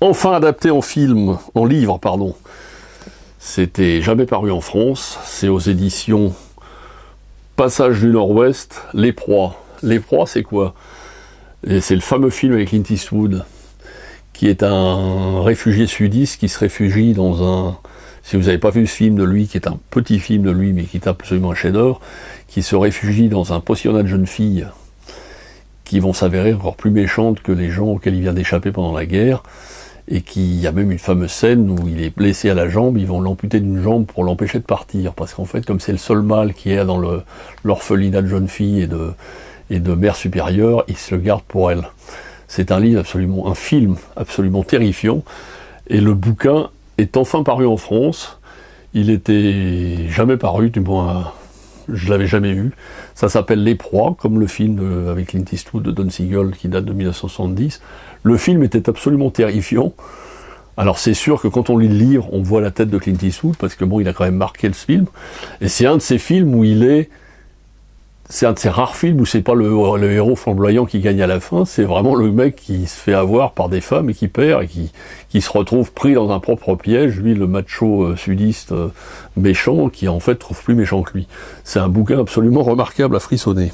Enfin adapté en film, en livre, pardon. C'était jamais paru en France, c'est aux éditions Passage du Nord-Ouest, Les Proies. Les Proies, c'est quoi? Et c'est le fameux film avec Clint Eastwood, qui est un réfugié sudiste qui se réfugie dans un... Si vous n'avez pas vu ce film de lui, qui est un petit film de lui, mais qui est absolument un chef-d'œuvre, qui se réfugie dans un pensionnat de jeunes filles qui vont s'avérer encore plus méchantes que les gens auxquels il vient d'échapper pendant la guerre, et qu'il y a même une fameuse scène où il est blessé à la jambe, ils vont l'amputer d'une jambe pour l'empêcher de partir, parce qu'en fait, comme c'est le seul mâle qui est dans l'orphelinat de jeunes filles et de mères supérieures, il se le garde pour elle. C'est un film absolument terrifiant, et le bouquin est enfin paru en France. Il était jamais paru, du moins je l'avais jamais vu. Ça s'appelle Les Proies, comme le film avec Clint Eastwood de Don Siegel qui date de 1970. Le film était absolument terrifiant. Alors c'est sûr que quand on lit le livre, on voit la tête de Clint Eastwood, parce que bon, il a quand même marqué le film. Et c'est un de ces films où c'est un de ces rares films où c'est pas le héros flamboyant qui gagne à la fin, c'est vraiment le mec qui se fait avoir par des femmes et qui perd, et qui se retrouve pris dans un propre piège, lui le macho sudiste méchant, qui en fait trouve plus méchant que lui. C'est un bouquin absolument remarquable à frissonner.